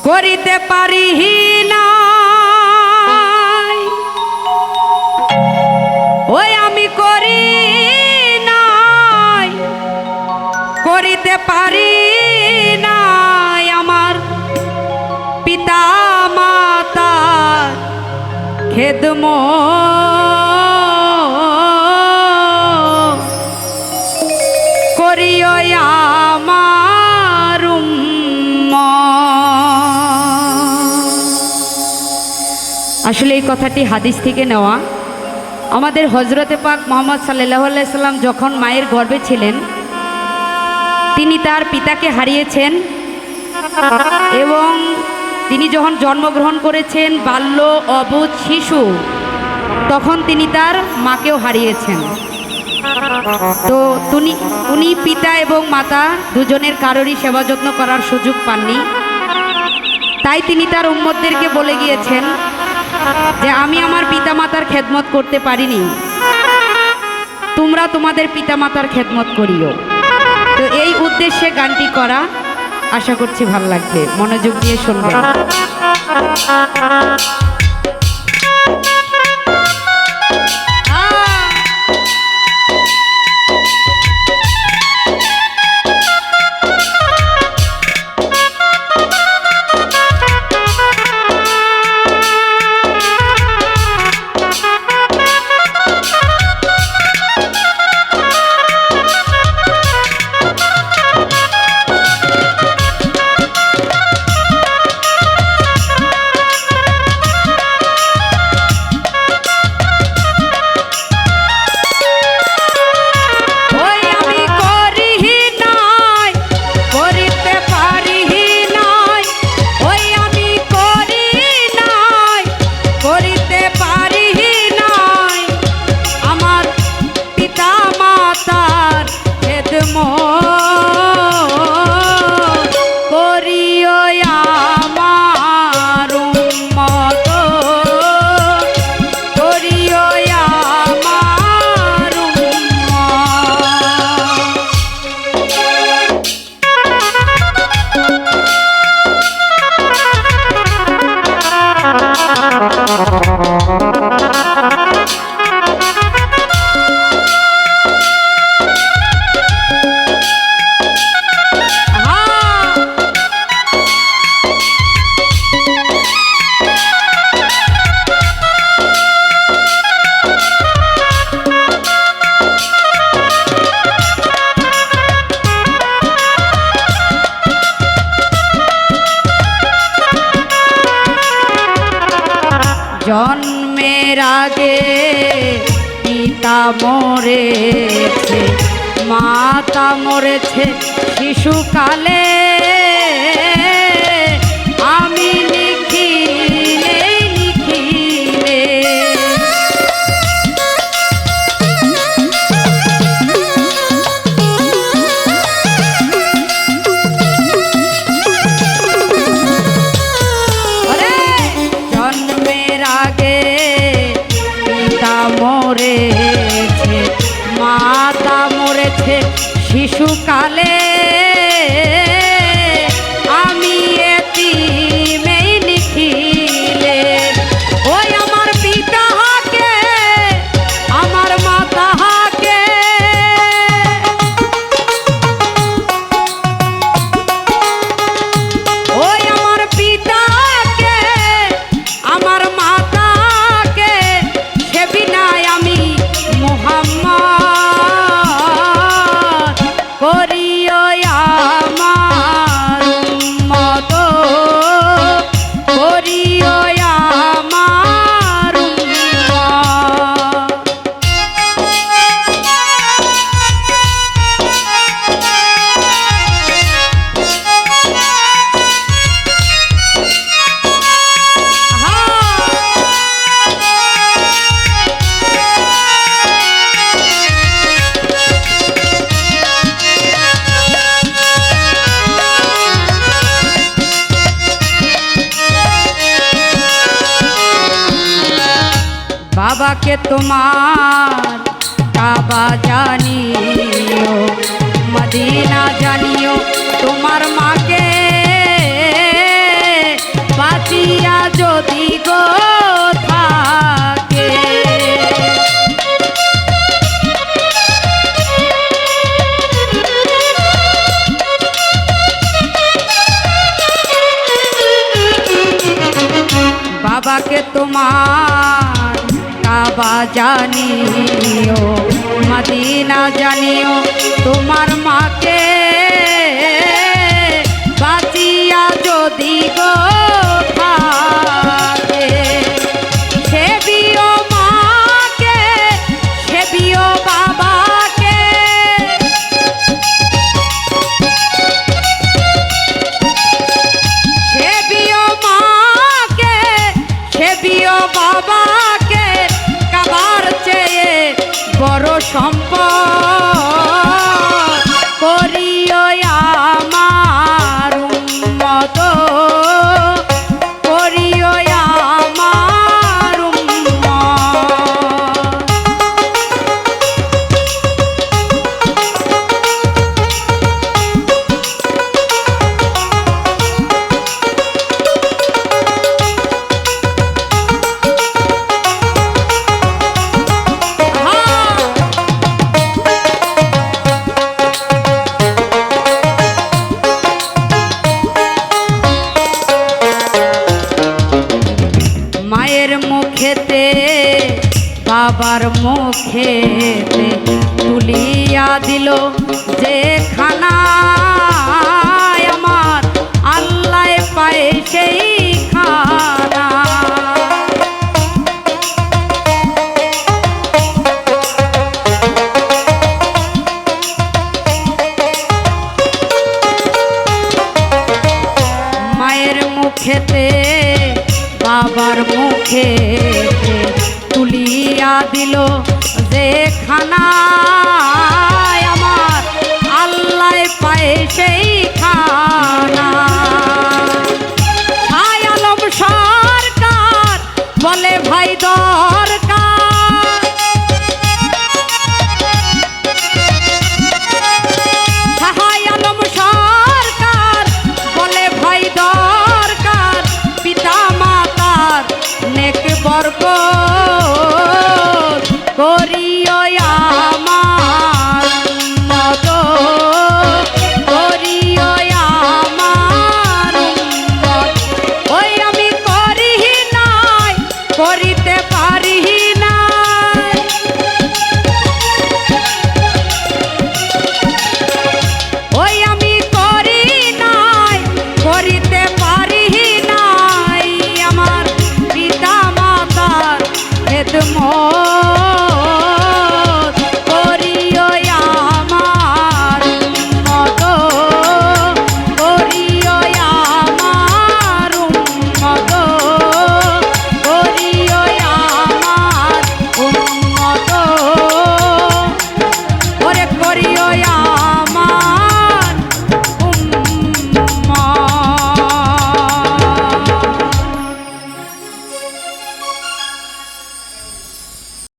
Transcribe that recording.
করিতে পারি না ওই আমি করি নাই করিতে পারি না আমার পিতা মাতা খেদমত করিও আমার আসলে এই কথাটি হাদিস থেকে নেওয়া। আমাদের হজরতে পাক মুহাম্মদ সাল্লাল্লাহু আলাইহি সাল্লাম যখন মায়ের গর্ভে ছিলেন তিনি তার পিতাকে হারিয়েছেন এবং তিনি যখন জন্মগ্রহণ করেছেন বাল্য অবুঝ শিশু তখন তিনি তার মাকেও হারিয়েছেন। তো উনি পিতা এবং মাতা দুজনের কারোরই সেবা যত্ন করার সুযোগ পাননি। তাই তিনি তার উম্মতদেরকে বলে গিয়েছেন যে আমি আমার পিতামাতার খেদমত করতে পারিনি, তোমরা তোমাদের পিতামাতার খেদমত করিও। তো এই উদ্দেশ্যে গানটি করা, আশা করছি ভালো লাগবে, মনোযোগ দিয়ে শুনবেন। জন্মের আগে পিতা মরেছে, মাতা মরেছে শিশুকালে, আমি লিখিলে লিখিলে মরেছে, মাতা মরেছে শিশুকালে, আমি এতিমেই লিখিলে। ওই আমার পিতাকে আমার মাতাকে ওই আমার পিতাকে আমার মাতাকে সে বিনায় আমি মুহাম্মদ করিও আমার উম্মত, করিও আমার উম্মত। বাবাকে তোমার কাবা জানিও, মদিনা জানিও, তোমার মাকে পাকে তোমার কাবা জানিও, মদিনা জানিও, তোমার মাকে বাঁচিয়া যদি গো থাকে, সেবিও মাকে, সেবিও বাবাকে, সেবিও মাকে, সেবিও বাবাকে, কাবার চেয়ে বড় সম্পদ করিও আমার উম্মত, করিও আমার উম্মত। মায়ের মুখেতে বাবার মুখেতে তুলিয়া দিল যে খানা, আমার আল্লাহ পায় সেই খানা। মায়ের মুখেতে বাবার মুখে তুলিয়া দিল যে খানা, আমার আল্লাহ পায় সেই খানা। আলম সরকার বলে ভাই